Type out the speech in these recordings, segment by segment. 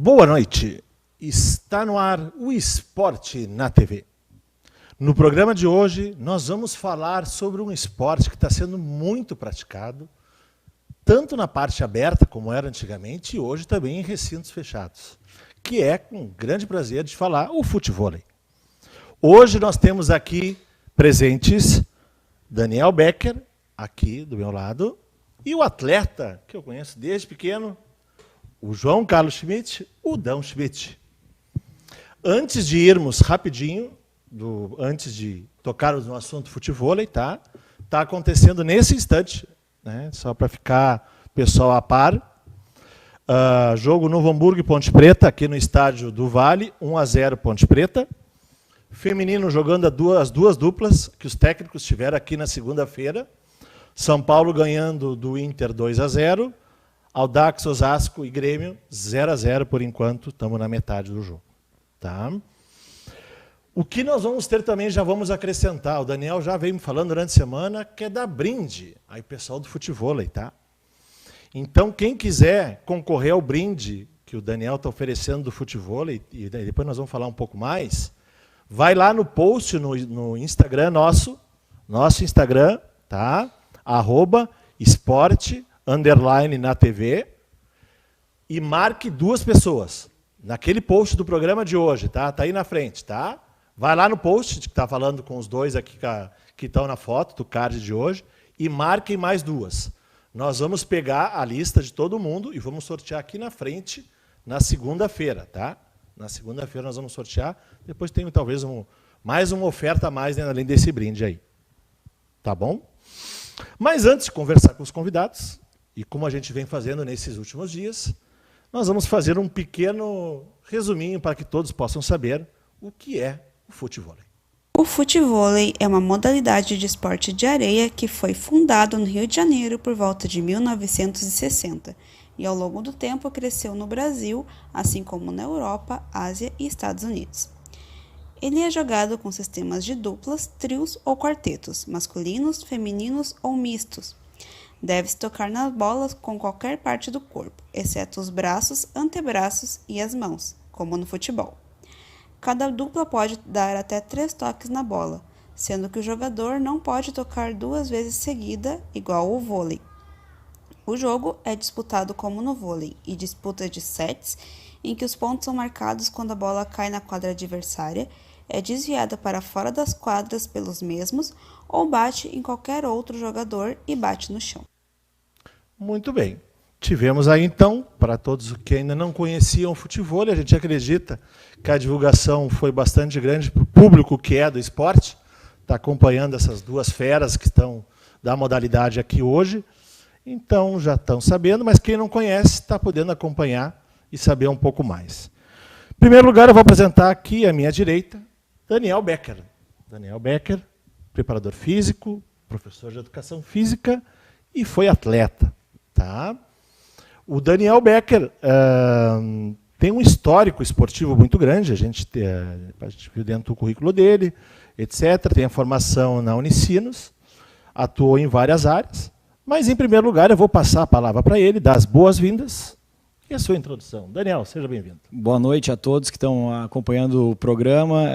Boa noite, está no ar o Esporte na TV. No programa de hoje, nós vamos falar sobre um esporte que está sendo muito praticado, tanto na parte aberta, como era antigamente, e hoje também em recintos fechados, que é, com grande prazer de falar, o futevôlei. Hoje nós temos aqui presentes Daniel Becker, aqui do meu lado, e o atleta, que eu conheço desde pequeno, o João Carlos Schmidt, o Dão Schmidt. Antes de irmos rapidinho, antes de tocarmos no assunto futevôlei, tá acontecendo nesse instante, né, só para ficar o pessoal a par, jogo Novo Hamburgo e Ponte Preta, aqui no estádio do Vale, 1-0 Ponte Preta. Feminino jogando as duas duplas, que os técnicos tiveram aqui na segunda-feira. São Paulo ganhando do Inter 2-0. Audax, Osasco e Grêmio, 0-0 por enquanto, estamos na metade do jogo. Tá? O que nós vamos ter também, já vamos acrescentar, o Daniel já veio me falando durante a semana, que é da brinde, aí pessoal do futevôlei, tá? Então, quem quiser concorrer ao brinde que o Daniel está oferecendo do futevôlei, e depois nós vamos falar um pouco mais, vai lá no post no Instagram nosso Instagram, tá? @esporte_na TV, e marque 2 pessoas naquele post do programa de hoje, tá? Tá aí na frente, tá? Vai lá no post que está falando com os 2 aqui que estão na foto do card de hoje e marquem mais 2. Nós vamos pegar a lista de todo mundo e vamos sortear aqui na frente na segunda-feira, tá? Na segunda-feira nós vamos sortear. Depois tem talvez mais uma oferta a mais, né, além desse brinde aí. Tá bom? Mas antes de conversar com os convidados, e como a gente vem fazendo nesses últimos dias, nós vamos fazer um pequeno resuminho para que todos possam saber o que é o futevôlei. O futevôlei é uma modalidade de esporte de areia que foi fundado no Rio de Janeiro por volta de 1960 e ao longo do tempo cresceu no Brasil, assim como na Europa, Ásia e Estados Unidos. Ele é jogado com sistemas de duplas, trios ou quartetos, masculinos, femininos ou mistos. Deve-se tocar nas bolas com qualquer parte do corpo, exceto os braços, antebraços e as mãos, como no futebol. Cada dupla pode dar até 3 toques na bola, sendo que o jogador não pode tocar 2 vezes seguida, igual ao vôlei. O jogo é disputado como no vôlei, e disputa de sets, em que os pontos são marcados quando a bola cai na quadra adversária, é desviada para fora das quadras pelos mesmos ou bate em qualquer outro jogador e bate no chão. Muito bem. Tivemos aí, então, para todos que ainda não conheciam o futevôlei, a gente acredita que a divulgação foi bastante grande para o público que é do esporte, está acompanhando essas 2 feras que estão da modalidade aqui hoje. Então, já estão sabendo, mas quem não conhece está podendo acompanhar e saber um pouco mais. Em primeiro lugar, eu vou apresentar aqui à minha direita, Daniel Becker. Daniel Becker, preparador físico, professor de educação física e foi atleta. Tá? O Daniel Becker tem um histórico esportivo muito grande, a gente viu dentro do currículo dele, etc. Tem a formação na Unicinos, atuou em várias áreas, mas, em primeiro lugar, eu vou passar a palavra para ele, dar as boas-vindas e a sua introdução. Daniel, seja bem-vindo. Boa noite a todos que estão acompanhando o programa.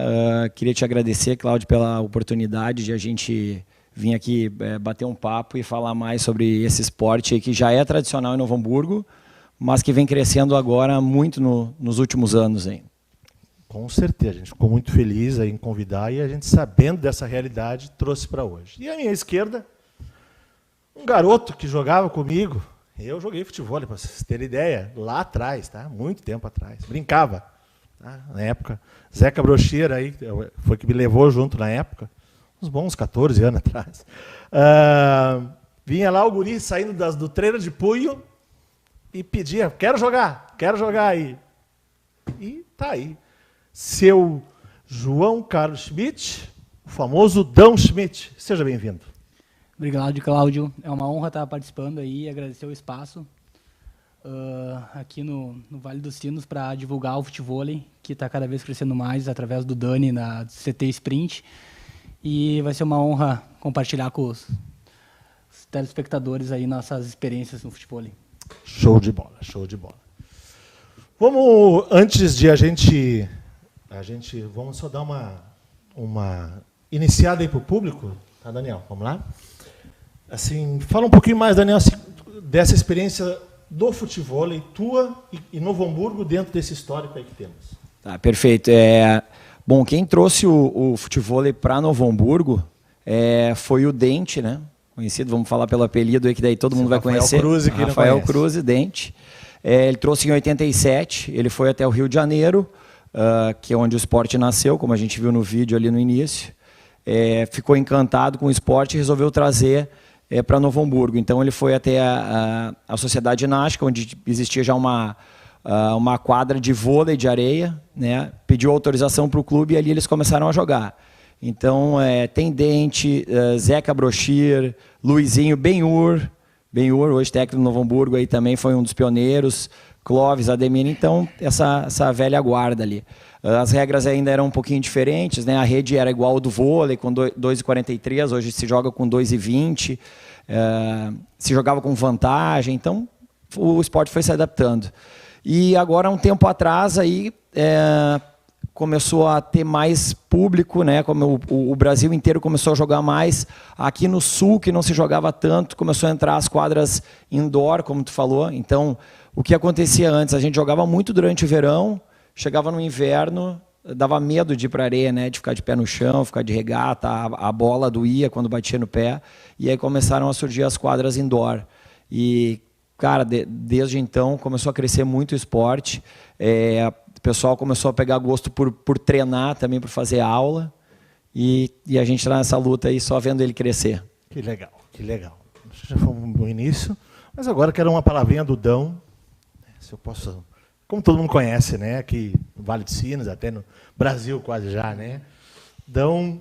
Queria te agradecer, Cláudio, pela oportunidade de a gente vir aqui bater um papo e falar mais sobre esse esporte que já é tradicional em Novo Hamburgo, mas que vem crescendo agora muito nos últimos anos. Hein? Com certeza, a gente ficou muito feliz em convidar e a gente, sabendo dessa realidade, trouxe para hoje. E à minha esquerda, um garoto que jogava comigo. Eu joguei futevôlei, para vocês terem ideia, lá atrás, tá? Muito tempo atrás. Brincava, tá? Na época. Zeca Brocheira aí, foi que me levou junto na época, uns bons 14 anos atrás. Vinha lá o guri saindo do treino de punho, e pedia, quero jogar aí. E tá aí. Seu João Carlos Schmidt, o famoso Dão Schmidt. Seja bem-vindo. Obrigado, Cláudio. É uma honra estar participando aí, agradecer o espaço aqui no Vale dos Sinos para divulgar o futevôlei, que está cada vez crescendo mais através do Dani na CT Sprint. E vai ser uma honra compartilhar com os telespectadores aí nossas experiências no futevôlei. Show de bola, show de bola. Vamos, antes de a gente vamos só dar uma iniciada aí para o público, tá, Daniel? Vamos lá? Assim, fala um pouquinho mais, Daniel, assim, dessa experiência do futevôlei, tua e Novo Hamburgo, dentro desse histórico aí que temos. Tá, perfeito. Bom, quem trouxe o futevôlei para Novo Hamburgo foi o Dente, né? Conhecido, vamos falar pelo apelido aí, que daí todo mundo vai conhecer. Rafael Cruz, Dente. Ele trouxe em 87, ele foi até o Rio de Janeiro, que é onde o esporte nasceu, como a gente viu no vídeo ali no início. Ficou encantado com o esporte e resolveu trazer para Novo Hamburgo. Então ele foi até a Sociedade Ginástica, onde existia já uma quadra de vôlei de areia, né? Pediu autorização para o clube e ali eles começaram a jogar. Então tem Dente, Zeca Brochir, Luizinho, Benhur, hoje técnico do Novo Hamburgo, aí também foi um dos pioneiros, Clóvis, Ademir, então essa velha guarda ali. As regras ainda eram um pouquinho diferentes, né? A rede era igual ao do vôlei, com 2,43, hoje se joga com 2,20, se jogava com vantagem, então o esporte foi se adaptando. E agora, um tempo atrás, aí, começou a ter mais público, né? Como o Brasil inteiro começou a jogar mais. Aqui no Sul, que não se jogava tanto, começou a entrar as quadras indoor, como tu falou. Então, o que acontecia antes? A gente jogava muito durante o verão, chegava no inverno, dava medo de ir para a areia, né? De ficar de pé no chão, ficar de regata, a bola doía quando batia no pé. E aí começaram a surgir as quadras indoor. E, cara, desde então começou a crescer muito o esporte. O pessoal começou a pegar gosto por treinar também, por fazer aula. E a gente está nessa luta aí, só vendo ele crescer. Que legal, que legal. Já foi um bom início. Mas agora quero uma palavrinha do Dão. Se eu posso... Como todo mundo conhece, né? Aqui no Vale dos Sinos, até no Brasil quase já, né? Dão,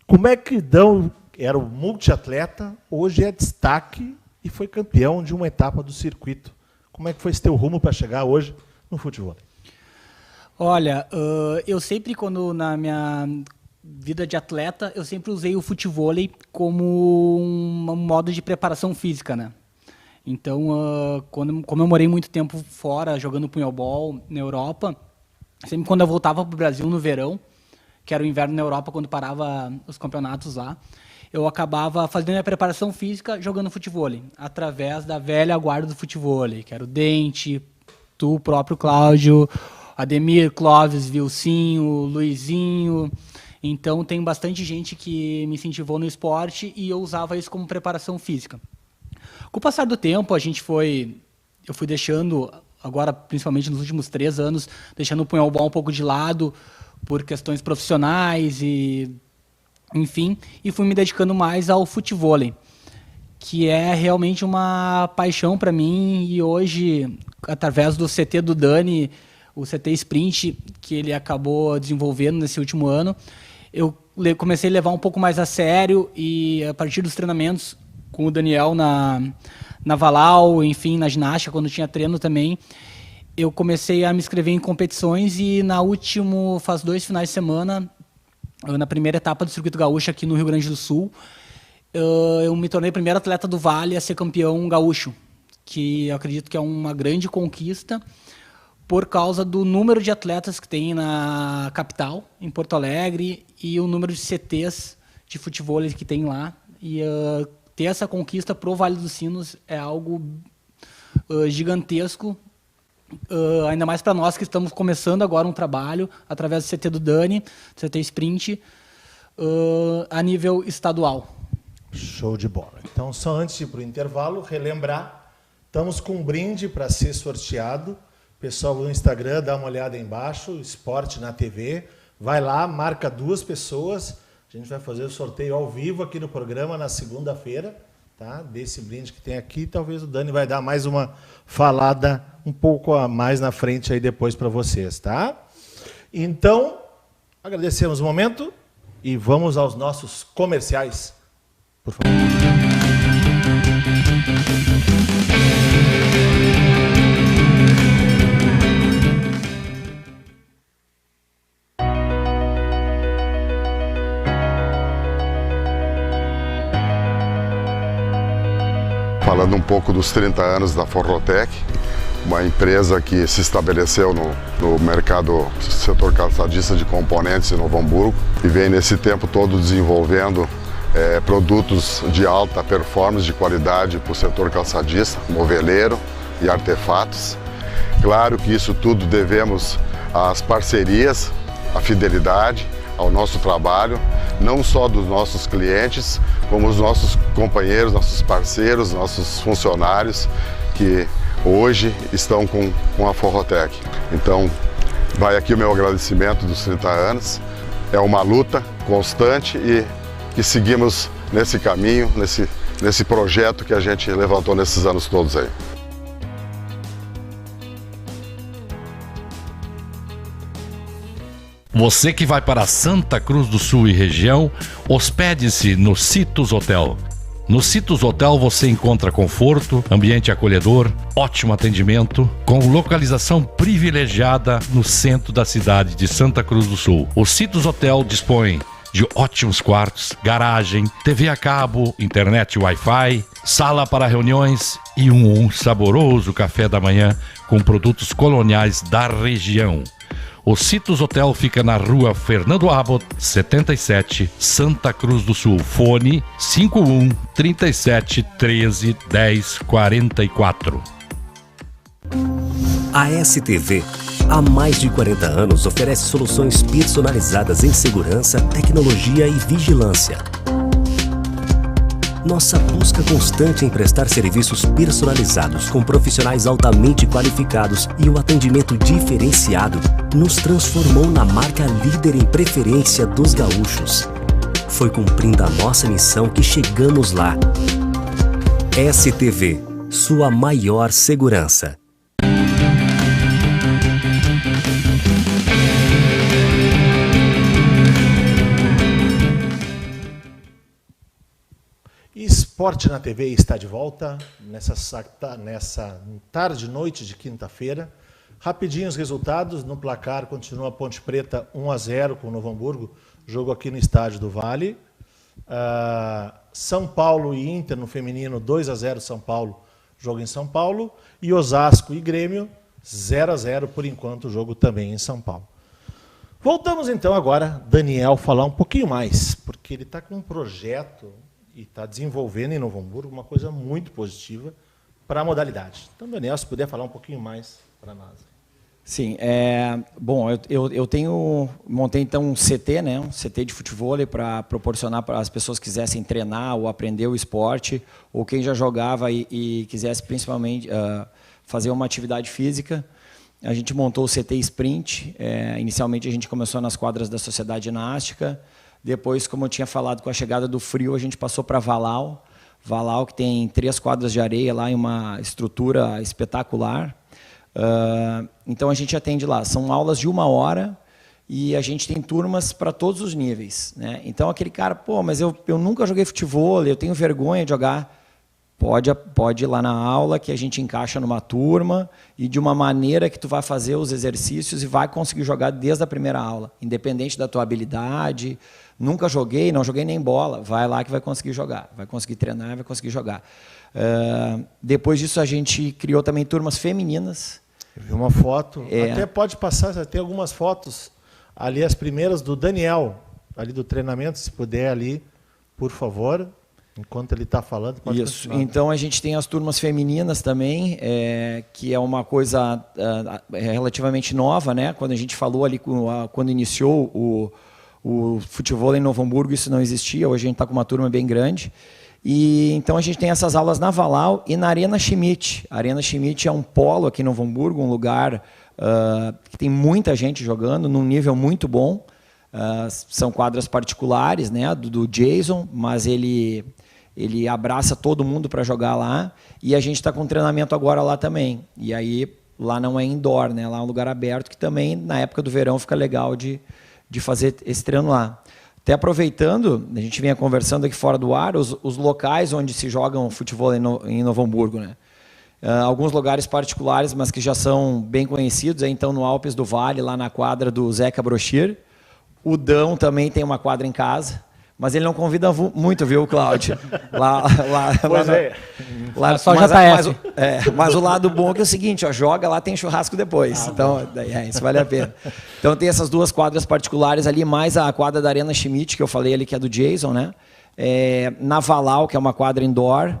como é que Dão era o multiatleta, hoje é destaque e foi campeão de uma etapa do circuito? Como é que foi esse teu rumo para chegar hoje no futebol? Olha, eu sempre, quando na minha vida de atleta, eu sempre usei o futevôlei como um modo de preparação física, né? Então, como eu morei muito tempo fora, jogando punhobol na Europa, sempre quando eu voltava para o Brasil no verão, que era o inverno na Europa, quando parava os campeonatos lá, eu acabava fazendo a preparação física jogando futevôlei, através da velha guarda do futevôlei, que era o Dente, tu, o próprio Cláudio, Ademir, Clóvis, Vilcinho, Luizinho. Então, tem bastante gente que me incentivou no esporte e eu usava isso como preparação física. Com o passar do tempo, eu fui deixando, agora principalmente nos últimos 3 anos, deixando o punhobol um pouco de lado por questões profissionais e, enfim, e fui me dedicando mais ao futevôlei, que é realmente uma paixão para mim. E hoje, através do CT do Dani, o CT Sprint, que ele acabou desenvolvendo nesse último ano, eu comecei a levar um pouco mais a sério e, a partir dos treinamentos com o Daniel na Valau, enfim, na ginástica, quando tinha treino também, eu comecei a me inscrever em competições e faz 2 finais de semana, na primeira etapa do Circuito Gaúcho aqui no Rio Grande do Sul, eu me tornei o primeiro atleta do Vale a ser campeão gaúcho, que eu acredito que é uma grande conquista por causa do número de atletas que tem na capital, em Porto Alegre, e o número de CTs de futevôlei que tem lá. E ter essa conquista pro Vale dos Sinos é algo gigantesco, ainda mais para nós que estamos começando agora um trabalho através do CT do Dani, CT Sprint, a nível estadual. Show de bola. Então, só antes de ir para o intervalo, relembrar, estamos com um brinde para ser sorteado. Pessoal do Instagram, dá uma olhada aí embaixo, Esporte na TV, vai lá, marca 2 pessoas, a gente vai fazer o sorteio ao vivo aqui no programa na segunda-feira, tá? Desse brinde que tem aqui. Talvez o Dani vai dar mais uma falada um pouco a mais na frente aí depois para vocês, tá? Então, agradecemos o momento e vamos aos nossos comerciais. Por favor. Falando um pouco dos 30 anos da Forrotec, uma empresa que se estabeleceu no mercado setor calçadista de componentes em Novo Hamburgo e vem nesse tempo todo desenvolvendo produtos de alta performance, de qualidade para o setor calçadista, moveleiro e artefatos. Claro que isso tudo devemos às parcerias, à fidelidade, ao nosso trabalho, não só dos nossos clientes, como os nossos companheiros, nossos parceiros, nossos funcionários que hoje estão com a Forrotec. Então, vai aqui o meu agradecimento dos 30 anos. É uma luta constante e que seguimos nesse caminho, nesse projeto que a gente levantou nesses anos todos aí. Você que vai para Santa Cruz do Sul e região, hospede-se no Citus Hotel. No Citus Hotel você encontra conforto, ambiente acolhedor, ótimo atendimento, com localização privilegiada no centro da cidade de Santa Cruz do Sul. O Citus Hotel dispõe de ótimos quartos, garagem, TV a cabo, internet Wi-Fi, sala para reuniões e um saboroso café da manhã com produtos coloniais da região. O Citus Hotel fica na rua Fernando Abbott, 77, Santa Cruz do Sul. Fone 51 37 13 10 44. A STV, há mais de 40 anos, oferece soluções personalizadas em segurança, tecnologia e vigilância. Nossa busca constante em prestar serviços personalizados com profissionais altamente qualificados e um atendimento diferenciado nos transformou na marca líder em preferência dos gaúchos. Foi cumprindo a nossa missão que chegamos lá. STV, sua maior segurança. Esporte na TV está de volta nessa tarde e noite de quinta-feira. Rapidinho os resultados. No placar continua Ponte Preta 1-0 com o Novo Hamburgo, jogo aqui no Estádio do Vale. São Paulo e Inter no feminino 2-0 São Paulo, jogo em São Paulo. E Osasco e Grêmio 0-0 por enquanto, o jogo também em São Paulo. Voltamos então agora, Daniel, falar um pouquinho mais, porque ele está com um projeto e está desenvolvendo em Novo Hamburgo uma coisa muito positiva para a modalidade. Então, Daniel, se puder falar um pouquinho mais para nós. Sim, bom, eu montei então um CT, né, um CT de futebol para proporcionar para as pessoas que quisessem treinar ou aprender o esporte, ou quem já jogava e quisesse principalmente fazer uma atividade física. A gente montou o CT Sprint. Inicialmente a gente começou nas quadras da Sociedade Ginástica. Depois, como eu tinha falado, com a chegada do frio, a gente passou para Valau. Valau, que tem 3 quadras de areia lá em uma estrutura espetacular. Então, a gente atende lá. São aulas de 1 hora e a gente tem turmas para todos os níveis, né? Então, aquele cara, pô, mas eu nunca joguei futebol, eu tenho vergonha de jogar. Pode ir lá na aula que a gente encaixa numa turma e de uma maneira que tu vai fazer os exercícios e vai conseguir jogar desde a primeira aula, independente da tua habilidade. Nunca joguei, não joguei nem bola, vai lá que vai conseguir jogar, vai conseguir treinar, vai conseguir jogar. Depois disso a gente criou também turmas femininas. Eu vi uma foto, até pode passar, tem algumas fotos ali, as primeiras do Daniel, ali do treinamento, se puder ali, por favor. Enquanto ele está falando, pode Isso. continuar. Então, a gente tem as turmas femininas também, que é uma coisa relativamente nova, né? Quando a gente falou ali, quando iniciou o futebol em Novo Hamburgo, isso não existia. Hoje a gente está com uma turma bem grande. E então a gente tem essas aulas na Valau e na Arena Schmidt. A Arena Schmidt é um polo aqui em Novo Hamburgo, um lugar que tem muita gente jogando, num nível muito bom. São quadras particulares, né, do Jason, mas ele ele abraça todo mundo para jogar lá, e a gente está com treinamento agora lá também. E aí lá não é indoor, né? Lá é um lugar aberto que também na época do verão fica legal de fazer esse treino lá. Até aproveitando, a gente vinha conversando aqui fora do ar, os locais onde se jogam futebol em Novo Hamburgo, né? Alguns lugares particulares, mas que já são bem conhecidos, então no Alpes do Vale, lá na quadra do Zeca Brochir. O Dão também tem uma quadra em casa, mas ele não convida muito, viu, Cláudio? Só JF. Mas o lado bom é que é o seguinte, ó, joga lá, tem churrasco depois. Então, isso vale a pena. Então tem essas 2 quadras particulares ali, mais a quadra da Arena Schmidt, que eu falei ali, que é do Jason, né? Na Valau, que é uma quadra indoor.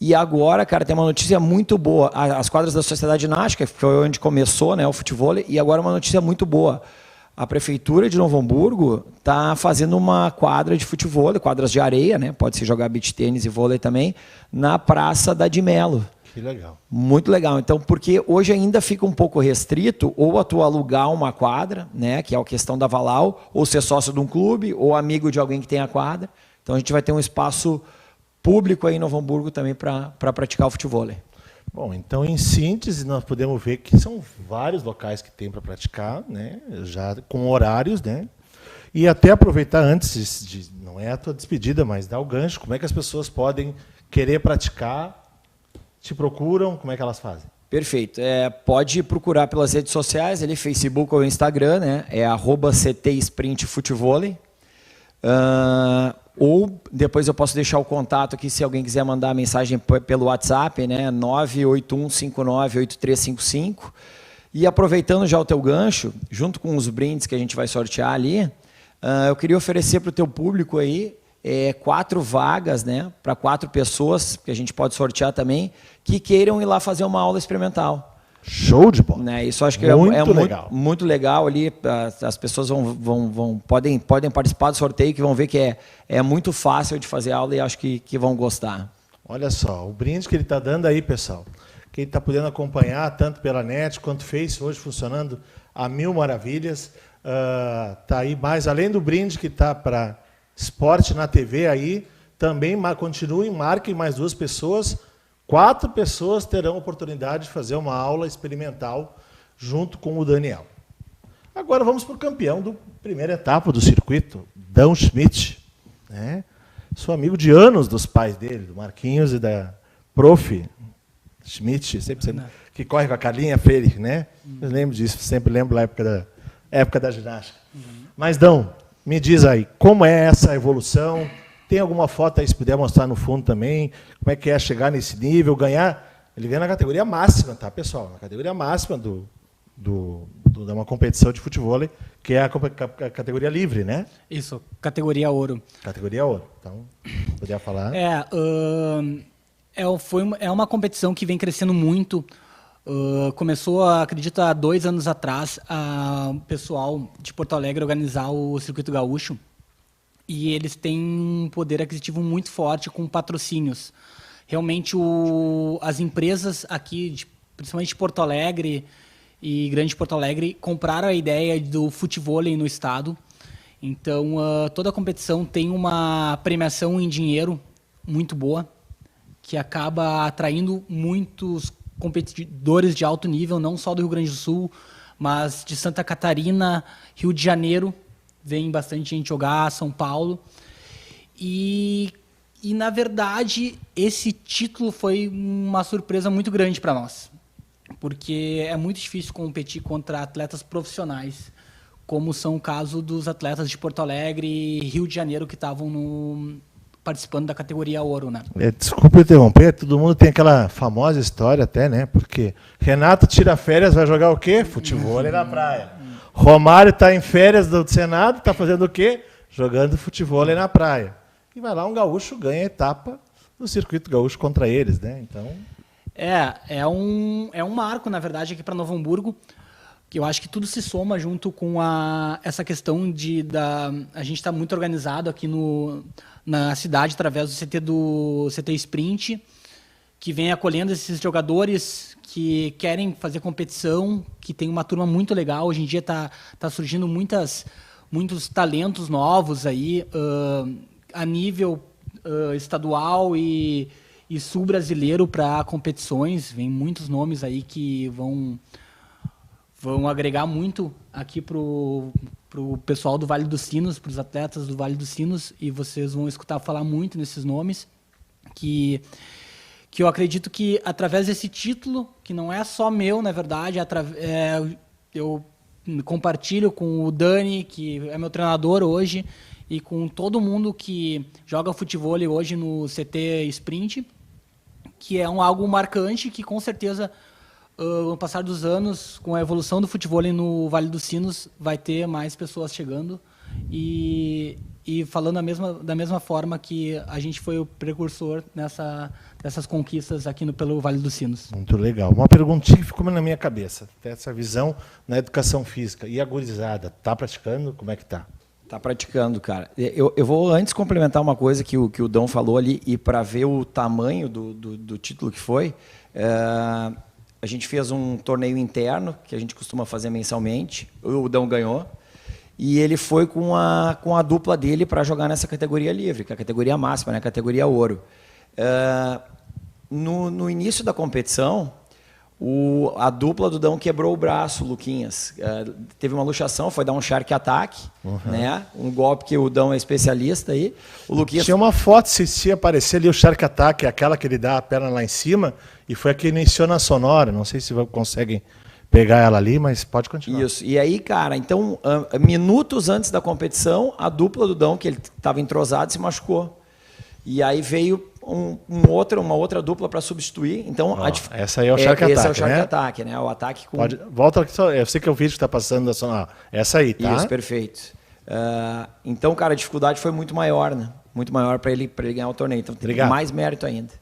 E agora, cara, tem uma notícia muito boa. As quadras da Sociedade Ginástica, que foi onde começou, né, o futevôlei, e agora uma notícia muito boa. A Prefeitura de Novo Hamburgo está fazendo uma quadra de futevôlei, quadras de areia, né? Pode-se jogar beach tênis e vôlei também, na Praça da de Melo. Que legal. Muito legal. Então, porque hoje ainda fica um pouco restrito, ou a tu alugar uma quadra, né? Que é a questão da Valau, ou ser sócio de um clube, ou amigo de alguém que tem a quadra. Então, a gente vai ter um espaço público aí em Novo Hamburgo também para praticar o futevôlei. Bom, então, em síntese, nós podemos ver que são vários locais que tem para praticar, né? Já com horários, né? E até aproveitar antes de não é a tua despedida, mas dar o gancho, como é que as pessoas podem querer praticar, te procuram, como é que elas fazem? Perfeito. Pode procurar pelas redes sociais, ali, Facebook ou Instagram, né? É @CTSprintFutevôlei. Ou depois eu posso deixar o contato aqui se alguém quiser mandar a mensagem pelo WhatsApp, né? 981598355. E aproveitando já o teu gancho, junto com os brindes que a gente vai sortear ali, eu queria oferecer para o teu público aí 4 vagas, né? Para 4 pessoas, que a gente pode sortear também, que queiram ir lá fazer uma aula experimental. Show de bola. Né? Isso acho que muito legal ali. As pessoas podem participar do sorteio, que vão ver que é muito fácil de fazer aula e acho que vão gostar. Olha só, o brinde que ele está dando aí, pessoal. Quem está podendo acompanhar, tanto pela net quanto Face, hoje funcionando a mil maravilhas. Tá aí mais, além do brinde que está para esporte na TV aí, também continuem, marquem mais 2 pessoas. 4 pessoas terão a oportunidade de fazer uma aula experimental junto com o Daniel. Agora vamos para o campeão da primeira etapa do circuito, Dão Schmidt. Né? Sou amigo de anos dos pais dele, do Marquinhos e da Prof. Schmidt, sempre, que corre com a Carlinha Freire, né? Eu lembro disso, sempre lembro da época da ginástica. Mas, Dão, me diz aí, como é essa evolução? Tem alguma foto aí, se puder mostrar no fundo também? Como é que é chegar nesse nível, ganhar? Ele ganha na categoria máxima, tá, pessoal? Na categoria máxima de uma competição de futevôlei, que é a categoria livre, né? Isso, categoria ouro. Categoria ouro. Então, podia falar? É uma competição que vem crescendo muito. Começou, acredito, há 2 anos atrás, o pessoal de Porto Alegre organizar o Circuito Gaúcho. E eles têm um poder aquisitivo muito forte com patrocínios. Realmente, as empresas aqui, principalmente de Porto Alegre e Grande Porto Alegre, compraram a ideia do futevôlei no estado. Então, toda a competição tem uma premiação em dinheiro muito boa, que acaba atraindo muitos competidores de alto nível, não só do Rio Grande do Sul, mas de Santa Catarina, Rio de Janeiro. Vem bastante gente jogar, São Paulo. E na verdade, esse título foi uma surpresa muito grande para nós. Porque é muito difícil competir contra atletas profissionais, como são o caso dos atletas de Porto Alegre e Rio de Janeiro que estavam participando da categoria ouro, né? Desculpa interromper, todo mundo tem aquela famosa história até, né? Porque Renato tira férias, vai jogar o quê? Futevôlei na praia. Romário está em férias do Senado, está fazendo o quê? Jogando futevôlei na praia. E vai lá um gaúcho, ganha a etapa do circuito gaúcho contra eles, né? Então... É um marco, na verdade, aqui para Novo Hamburgo, que eu acho que tudo se soma junto com essa questão a gente está muito organizado aqui na cidade, através do CT Sprint, que vem acolhendo esses jogadores que querem fazer competição, que tem uma turma muito legal. Hoje em dia tá surgindo muitos talentos novos aí, a nível estadual e sul brasileiro para competições. Vem muitos nomes aí que vão agregar muito aqui pro pessoal do Vale dos Sinos, para os atletas do Vale dos Sinos, e vocês vão escutar falar muito nesses nomes, que eu acredito que através desse título, que não é só meu, na verdade, eu compartilho com o Dani, que é meu treinador hoje, e com todo mundo que joga futebol hoje no CT Sprint, que é algo marcante, que com certeza, no passar dos anos, com a evolução do futebol no Vale dos Sinos, vai ter mais pessoas chegando e falando da mesma forma que a gente foi o precursor dessas conquistas aqui pelo Vale dos Sinos. Muito legal. Uma perguntinha que ficou na minha cabeça. Essa visão na educação física. E a gurizada, está praticando? Como é que está? Está praticando, cara. Eu vou antes complementar uma coisa que o Dão falou ali, e para ver o tamanho do título que foi, a gente fez um torneio interno, que a gente costuma fazer mensalmente, o Dão ganhou, e ele foi com a dupla dele para jogar nessa categoria livre, que é a categoria máxima, né, a categoria ouro. No início da competição, a dupla do Dão quebrou o braço, o Luquinhas. Teve uma luxação, foi dar um shark attack, né? Um golpe que o Dão é especialista aí. O Luquinhas... Tinha uma foto, se aparecer ali o shark attack, aquela que ele dá a perna lá em cima, e foi a que iniciou na Sonora. Não sei se conseguem pegar ela ali, mas pode continuar. Isso. E aí, cara, então, minutos antes da competição, a dupla do Dão, que ele estava entrosado, se machucou. E aí veio uma outra dupla para substituir. Então, essa aí é o Shark Attack, esse é o Shark né? Attack, né? O ataque com... Volta aqui só. Eu sei que é o vídeo que está passando da Sonora. Essa aí, tá? Isso, perfeito. Então, cara, a dificuldade foi muito maior, né? Muito maior para ele ganhar o torneio. Então, tem mais mérito ainda.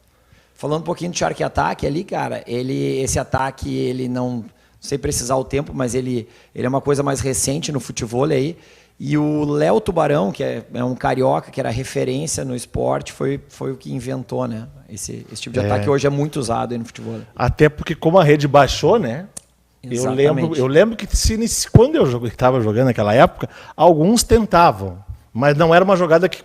Falando um pouquinho do Shark Attack ali, cara, esse ataque, ele não sei precisar o tempo, mas ele é uma coisa mais recente no futebol aí. E o Léo Tubarão, que é um carioca, que era referência no esporte, foi o que inventou, né? Esse tipo de ataque hoje é muito usado aí no futebol. Até porque como a rede baixou, né? Eu lembro que quando eu estava jogando naquela época, alguns tentavam, mas não era uma jogada que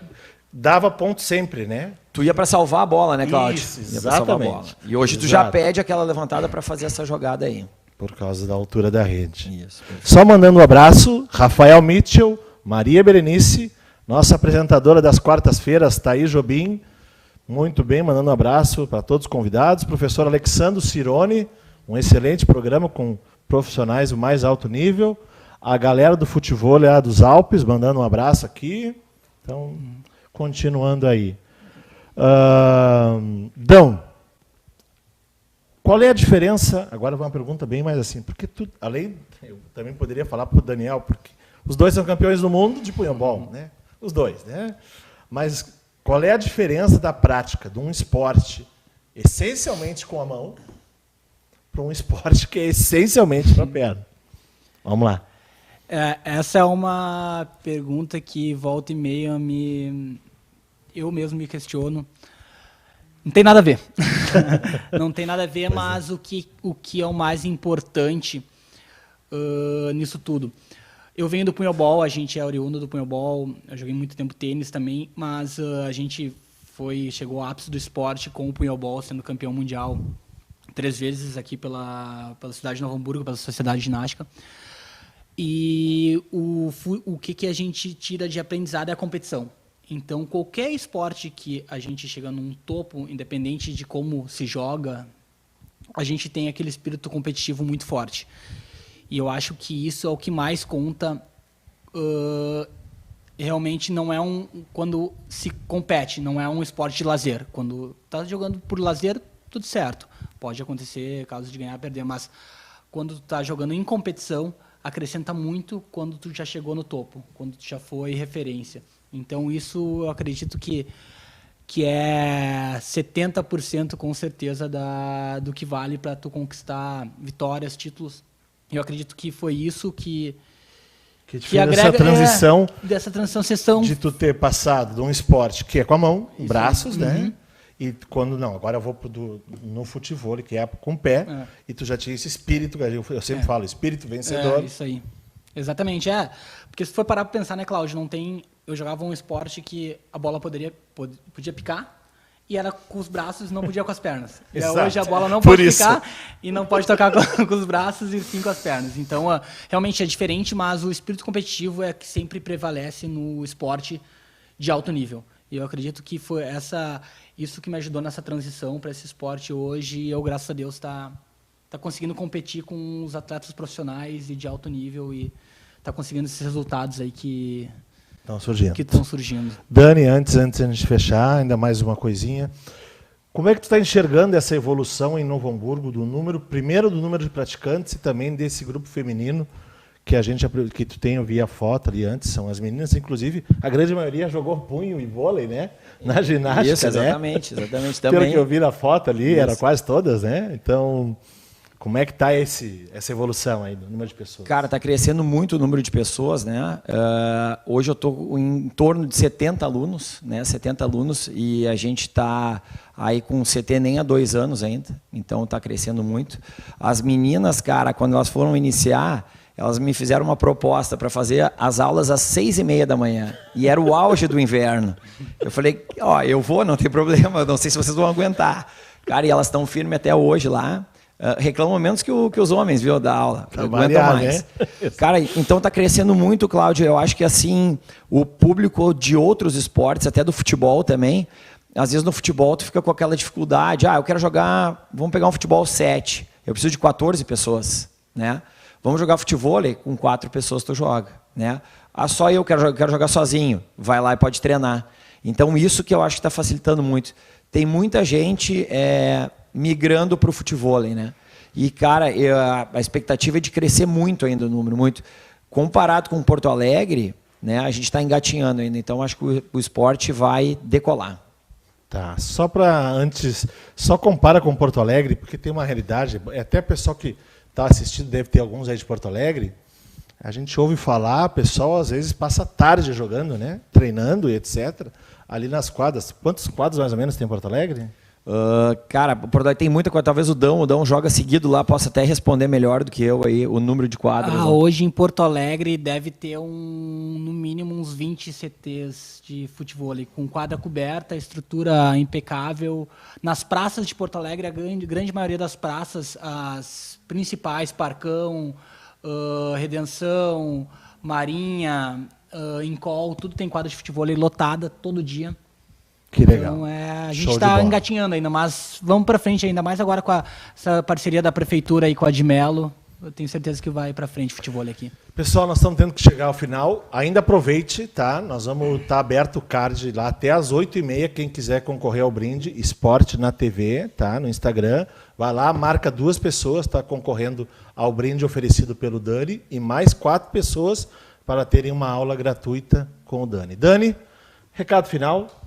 dava ponto sempre, né? Tu ia para salvar a bola, né, Cláudio? Isso, exatamente. E hoje tu já pede aquela levantada para fazer essa jogada aí. Por causa da altura da rede. Isso, só mandando um abraço, Rafael Mitchell, Maria Berenice, nossa apresentadora das quartas-feiras, Thaís Jobim, muito bem, mandando um abraço para todos os convidados, professor Alexandro Cirone, um excelente programa com profissionais do mais alto nível, a galera do futebol lá dos Alpes, mandando um abraço aqui, então, continuando aí. Dão, qual é a diferença? Agora uma pergunta bem mais assim, porque eu também poderia falar para o Daniel, porque os dois são campeões do mundo de punhobol, né? Os dois, né? Mas qual é a diferença da prática de um esporte essencialmente com a mão para um esporte que é essencialmente com a perna? Vamos lá. Essa é uma pergunta que volta e meia eu mesmo me questiono. Não tem nada a ver. Não tem nada a ver, mas o que é o mais importante nisso tudo? Eu venho do punhobol, a gente é oriundo do punhobol, eu joguei muito tempo tênis também, mas a gente chegou ao ápice do esporte com o punhobol, sendo campeão mundial 3 vezes aqui pela cidade de Novo Hamburgo, pela Sociedade Ginástica. E o que a gente tira de aprendizado é a competição. Então, qualquer esporte que a gente chega num topo, independente de como se joga, a gente tem aquele espírito competitivo muito forte. E eu acho que isso é o que mais conta. Realmente não é quando se compete, não é um esporte de lazer. Quando está jogando por lazer, tudo certo. Pode acontecer caso de ganhar ou perder, mas quando tu está jogando em competição, acrescenta muito quando tu já chegou no topo, quando tu já foi referência. Então, isso eu acredito que é 70% com certeza do que vale para tu conquistar vitórias, títulos. Eu acredito que foi isso que agrega essa transição, dessa transição de tu ter passado de um esporte que é com a mão, braços, né? E agora eu vou no futebol, que é com o pé, e tu já tinha esse espírito, eu sempre falo, espírito vencedor. Isso aí. Exatamente, Porque se for parar para pensar, né, Cláudio, não tem eu jogava um esporte que a bola podia picar, e era com os braços e não podia com as pernas. E hoje a bola não pode picar e não pode tocar com os braços e sim com as pernas. Então, realmente é diferente, mas o espírito competitivo é que sempre prevalece no esporte de alto nível. E eu acredito que foi isso que me ajudou nessa transição para esse esporte hoje. E eu, graças a Deus, tá conseguindo competir com os atletas profissionais e de alto nível e tá conseguindo esses resultados aí que estão surgindo. Dani, antes de a gente fechar, ainda mais uma coisinha. Como é que tu está enxergando essa evolução em Novo Hamburgo, primeiro do número de praticantes e também desse grupo feminino que tu tem, eu vi a foto ali antes, são as meninas, inclusive, a grande maioria jogou punho e vôlei, né? Na ginástica, isso, exatamente, né? Exatamente. Pelo Também. que eu vi na foto ali, eram quase todas, né? Então, como é que está essa evolução aí do número de pessoas? Cara, está crescendo muito o número de pessoas, né? Hoje eu estou em torno de 70 alunos, né? 70 alunos, e a gente está aí com CT nem há 2 anos ainda, então está crescendo muito. As meninas, cara, quando elas foram iniciar, elas me fizeram uma proposta para fazer as aulas às 6h30 da manhã, e era o auge do inverno. Eu falei, eu vou, não tem problema, não sei se vocês vão aguentar. Cara, e elas estão firmes até hoje lá. Reclamam menos que os homens, viu, da aula. Aguentam mais. Né? Cara, então está crescendo muito, Cláudio. Eu acho que assim, o público de outros esportes, até do futebol também, às vezes no futebol tu fica com aquela dificuldade. Eu quero jogar, vamos pegar um futebol 7. Eu preciso de 14 pessoas, né? Vamos jogar futevôlei, com 4 pessoas tu joga, né? Só eu quero jogar sozinho. Vai lá e pode treinar. Então isso que eu acho que está facilitando muito. Tem muita gente migrando para o futevôlei, né? E, cara, a expectativa é de crescer muito ainda o número, muito. Comparado com Porto Alegre, né, a gente está engatinhando ainda, então acho que o esporte vai decolar. Tá, só compara com Porto Alegre, porque tem uma realidade, até o pessoal que está assistindo, deve ter alguns aí de Porto Alegre, a gente ouve falar, o pessoal às vezes passa tarde jogando, né, treinando e etc., ali nas quadras. Quantos quadros mais ou menos tem em Porto Alegre? Cara, Porto Alegre tem muita coisa. Talvez o Dão joga seguido lá, possa até responder melhor do que eu aí, o número de quadras. Hoje em Porto Alegre deve ter no mínimo uns 20 CTs de futevôlei, com quadra coberta, estrutura impecável. Nas praças de Porto Alegre, a grande maioria das praças, as principais, Parcão, Redenção, Marinha, Incol, tudo tem quadra de futevôlei lotada todo dia. Que legal. Então, a gente está engatinhando ainda, mas vamos para frente ainda mais agora com essa parceria da prefeitura aí com a Admelo. Eu tenho certeza que vai para frente o futevôlei aqui. Pessoal, nós estamos tendo que chegar ao final. Ainda aproveite, tá? Nós vamos estar aberto o card lá até às 8h30. Quem quiser concorrer ao brinde, Esporte na TV, tá? No Instagram. Vai lá, marca 2 pessoas, está concorrendo ao brinde oferecido pelo Dani e mais 4 pessoas para terem uma aula gratuita com o Dani. Dani, recado final.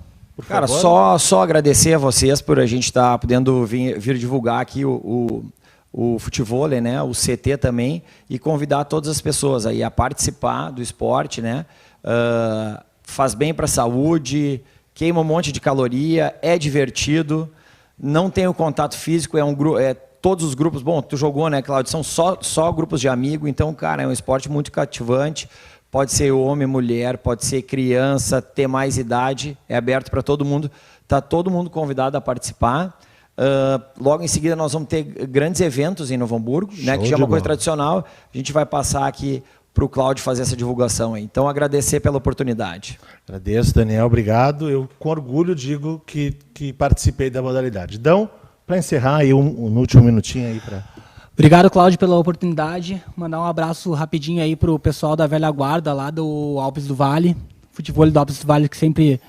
Cara, só agradecer a vocês por a gente estar podendo vir divulgar aqui o futevôlei, né, o CT também, e convidar todas as pessoas aí a participar do esporte, né? Faz bem para a saúde, queima um monte de caloria, é divertido, não tem o contato físico, todos os grupos, bom, tu jogou, né, Cláudio, são só grupos de amigos, então, cara, é um esporte muito cativante. Pode ser homem, mulher, pode ser criança, ter mais idade, é aberto para todo mundo. Está todo mundo convidado a participar. Logo em seguida nós vamos ter grandes eventos em Novo Hamburgo, né, que já é uma coisa tradicional. A gente vai passar aqui para o Cláudio fazer essa divulgação aí. Então, agradecer pela oportunidade. Agradeço, Daniel, obrigado. Eu, com orgulho, digo que participei da modalidade. Então, para encerrar, aí um último minutinho aí para... Obrigado, Cláudio, pela oportunidade. Mandar um abraço rapidinho aí para o pessoal da velha guarda lá do Alpes do Vale, futevôlei do Alpes do Vale, que sempre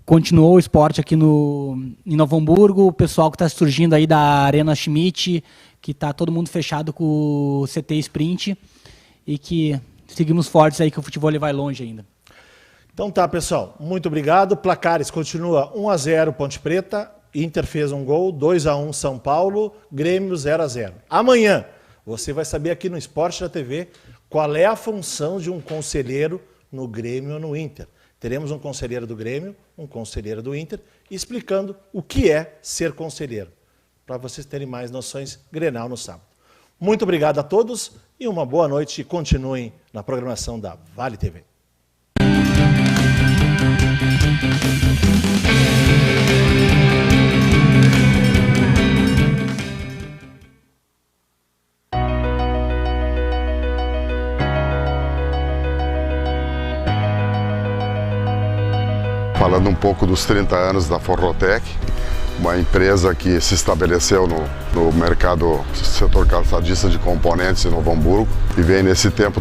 continuou o esporte aqui em Novo Hamburgo, o pessoal que está surgindo aí da Arena Schmidt, que está todo mundo fechado com o CT Sprint, e que seguimos fortes aí, que o futevôlei vai longe ainda. Então tá, pessoal, muito obrigado. Placares continua 1-0 Ponte Preta, Inter fez um gol, 2-1 São Paulo, Grêmio 0-0. Amanhã você vai saber aqui no Esporte da TV qual é a função de um conselheiro no Grêmio ou no Inter. Teremos um conselheiro do Grêmio, um conselheiro do Inter, explicando o que é ser conselheiro, para vocês terem mais noções. Grenal no sábado. Muito obrigado a todos e uma boa noite e continuem na programação da Vale TV. Falando um pouco dos 30 anos da Forrotec, uma empresa que se estabeleceu no mercado setor calçadista de componentes em Novo Hamburgo e vem nesse tempo